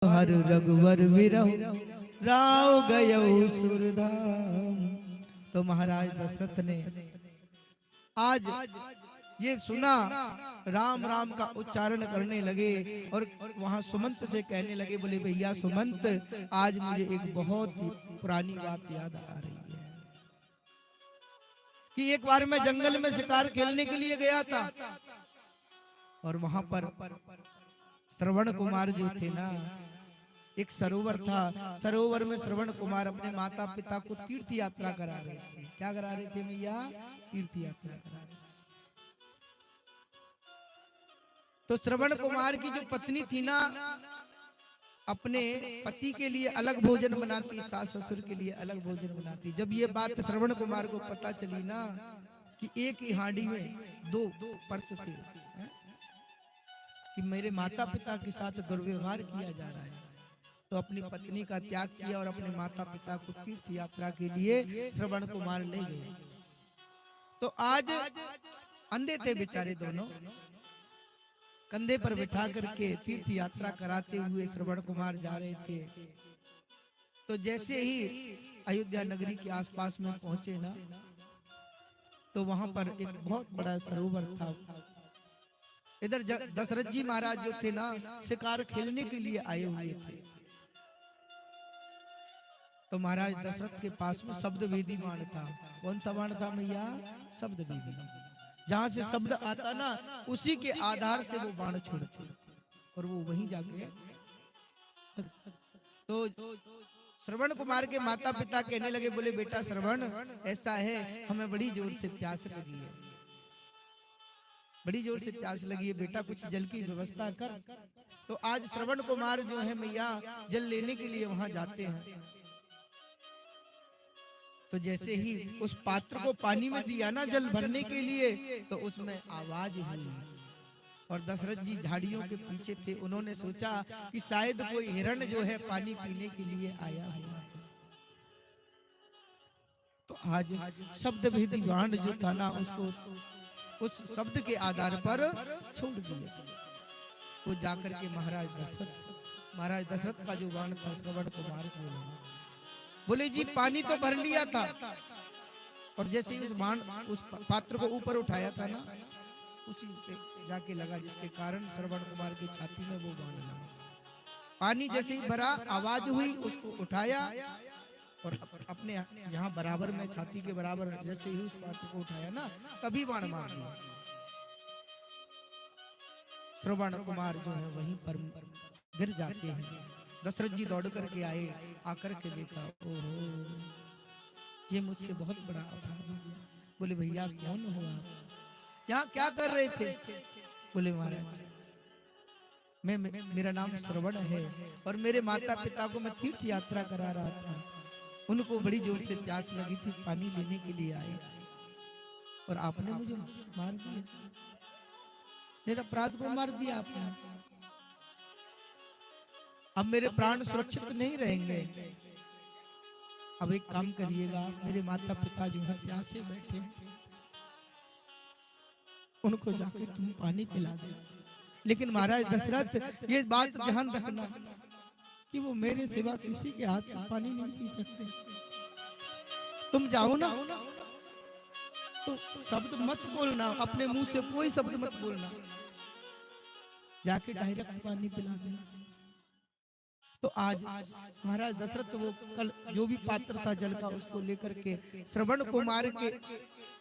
हर रघुवर विरहु राव गयौ सुरधाम। तो महाराज दशरथ ने आज ये सुना, राम राम का उच्चारण करने लगे और वहां सुमंत से कहने लगे, बोले भैया सुमंत, आज मुझे एक बहुत ही पुरानी बात याद आ रही है कि एक बार मैं जंगल में शिकार खेलने के लिए गया था और वहां पर श्रवण कुमार जो थे ना, एक सरोवर था, सरोवर में श्रवण कुमार अपने माता पिता को तीर्थ यात्रा करा रहे थे। क्या करा रहे थे भैया? तीर्थ यात्रा करा रहे थे। तो श्रवण कुमार की जो पत्नी थी ना, अपने पति के लिए अलग भोजन बनाती, सास ससुर के लिए अलग भोजन बनाती। जब ये बात श्रवण कुमार को पता चली ना कि एक ही हांडी में दो पर्त थे, कि मेरे माता पिता के साथ दुर्व्यवहार किया जा रहा है, तो अपनी पत्नी का त्याग किया और अपने माता पिता को तीर्थ यात्रा के लिए श्रवण कुमार ले गए। तो आज अंधे थे बेचारे दोनों, कंधे पर बिठा करके तीर्थ यात्रा कराते हुए श्रवण कुमार जा रहे थे। तो जैसे ही अयोध्या नगरी के आसपास में पहुंचे ना, तो वहां पर एक बहुत बड़ा सरोवर था। इधर दशरथ जी महाराज जो थे ना, शिकार खेलने के लिए आए हुए थे। तो महाराज दशरथ के पास में शब्द वेदी बाण था। कौन सा बाण था भैया? शब्द वेदी। जहां से शब्द आता ना, उसी के आधार से वो बाण छोड़ते और वो वहीं जाके। तो श्रवण कुमार के माता पिता कहने लगे, बोले बेटा श्रवण, ऐसा है, हमें बड़ी जोर से प्यास लगी है, बड़ी जोर से प्यास लगी है, बेटा कुछ जल की व्यवस्था कर। तो आज श्रवण कुमार जो है मैया, जल लेने के लिए वहां जाते हैं। तो जैसे ही उस पात्र को पानी में दिया ना जल भरने के लिए, तो उसमें आवाज हुई और दशरथ जी झाड़ियों के पीछे थे। उन्होंने सोचा कि शायद कोई हिरण जो है पानी पीने के लिए आया हुआ है। तो आज शब्द भेदी बाण जो था ना, उसको उस शब्द के आधार पर छोड़ दिया। वो जाकर के महाराज दशरथ का जो बाण था श्रवण कुमार को लगा। बोले जी पानी तो भर लिया था, और जैसे ही उस बाण उस पात्र को ऊपर उठाया था ना, उसी पे जाके लगा, जिसके कारण श्रवण कुमार की छाती में वो बाण लगा। पानी जैसे ही भरा, आवाज हुई, उसको उठाया और अपने यहाँ बराबर में, छाती के बराबर जैसे ही उस पात्र को उठाया ना, तभी बाण मार दिया। श्रवण कुमार जो है वहीं पर गिर जाते हैं। दशरथ जी दौड़ करके आए, आकर के देखा, ओहो ये मुझसे बहुत बड़ा अपराध हो गया। बोले भैया कौन हो आप, यहाँ क्या कर रहे थे? बोले महाराज मेरा नाम श्रवण है और मेरे माता पिता को मैं तीर्थ यात्रा करा रहा था, उनको बड़ी जोर से प्यास लगी थी, पानी लेने के लिए आए और आपने मुझे मार दिया, मेरा अपराध को मार दिया आपने। अब मेरे प्राण सुरक्षित नहीं रहेंगे। अब एक काम करिएगा, मेरे माता पिता जो है प्यासे बैठे हैं, उनको जाके तुम पानी पिला दे। लेकिन महाराज दशरथ ये बात ध्यान रखना कि वो मेरे सिवा किसी के हाथ से पानी नहीं पी सकते। तुम जाओ ना तो शब्द मत बोलना, अपने मुंह से कोई शब्द मत बोलना, जाके डायरेक्ट पानी पिला देना। तो आज महाराज दशरथ वो कल जो भी पात्र था जल का, उसको लेकर के श्रवण कुमार के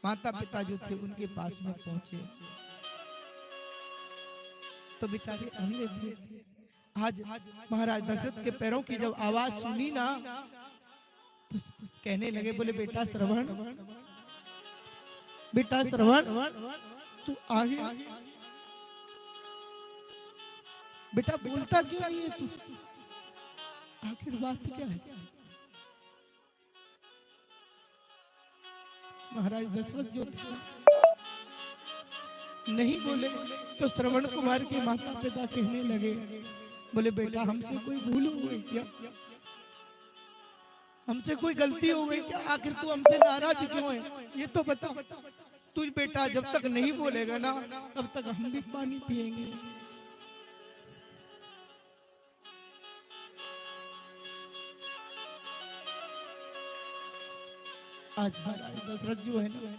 माता पिता जो थे उनके पास में पहुंचे। तो बेचारे अंधे थे। आज महाराज दशरथ के पैरों की जब आवाज सुनी ना, तो कहने लगे, बोले बेटा श्रवण, बेटा श्रवण तू आगे, बेटा बोलता क्यों नहीं है तू, आखिर बात क्या है? महाराज दशरथ जो थे नहीं बोले, तो श्रवण कुमार के माता पिता कहने लगे, बोले बेटा हमसे कोई भूल हो गई क्या, हमसे कोई गलती हो गई क्या, आखिर तू हमसे नाराज क्यों है, ये तो बता। तू बेटा जब तक नहीं बोलेगा ना, तब तक हम भी पानी पिएंगे। आज महाराज दशरथ जो है ना,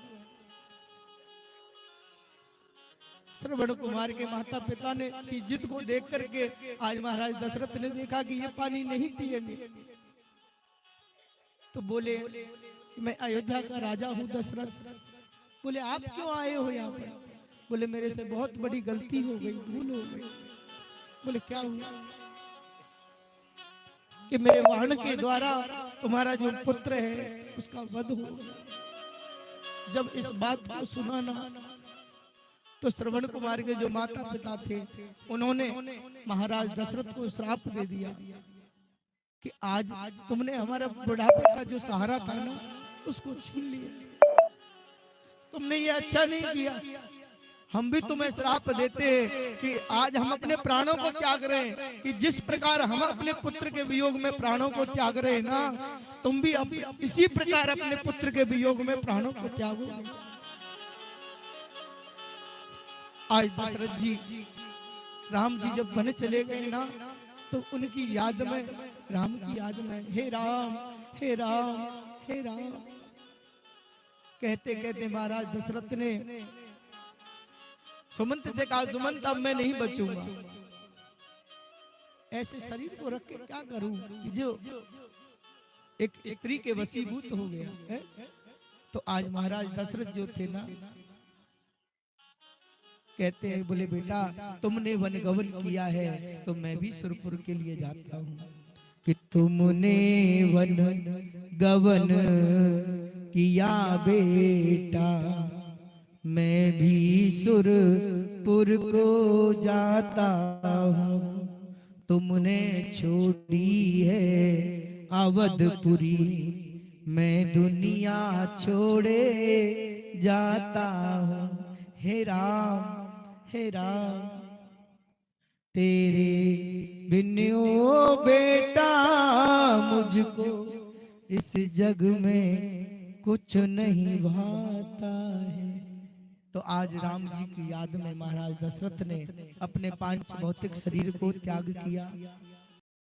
श्रवण कुमार के माता पिता ने की जिद को देख करके आज महाराज दशरथ ने देखा कि ये पानी नहीं पिएंगे, तो बोले कि मैं अयोध्या का राजा हूं दशरथ। बोले आप क्यों आए हो यहाँ पर? बोले मेरे से बहुत बड़ी गलती हो गई, भूल हो गई। बोले क्या हुआ? कि मेरे वाहन के द्वारा तुम्हारा जो पुत्र है उसका वध हो गया। जब इस बात को सुना ना, तो श्रवण कुमार के जो माता पिता थे उन्होंने महाराज दशरथ को श्राप दे दिया कि आज तुमने हमारा बुढ़ापे का जो सहारा था ना उसको छीन लिया, तुमने ये अच्छा नहीं किया। हम भी तुम्हें श्राप देते हैं कि आज हम अपने प्राणों को त्याग रहे हैं, कि जिस प्रकार हम अपने पुत्र के वियोग में प्राणों को त्याग रहे हैं ना, तुम भी इसी प्रकार अपने पुत्र के वियोग में प्राणों को त्यागोगे। आज दशरथ जी, राम जी जब वन चले गए ना, तो उनकी याद में, राम की याद में, हे राम हे राम हे राम कहते कहते महाराज दशरथ ने सुमंत से कहा, सुमंत अब मैं नहीं बचूंगा, ऐसे शरीर को रख के क्या करूं जो एक स्त्री के वशीभूत हो गया है। तो आज महाराज दशरथ जो थे ना, कहते हैं, बोले बेटा तुमने वनगमन किया है तो मैं भी सुरपुर के लिए जाता हूँ। कि तुमने वन गवन किया बेटा, मैं भी सुरपुर को जाता हूँ। तुमने छोड़ी है अवधपुरी, मैं दुनिया छोड़े जाता हूँ। हे राम हे राम तेरे बिन ओ बेटा मुझको इस जग में कुछ नहीं भाता है। तो आज राम जी की याद में महाराज दशरथ ने अपने पांच भौतिक शरीर को त्याग किया।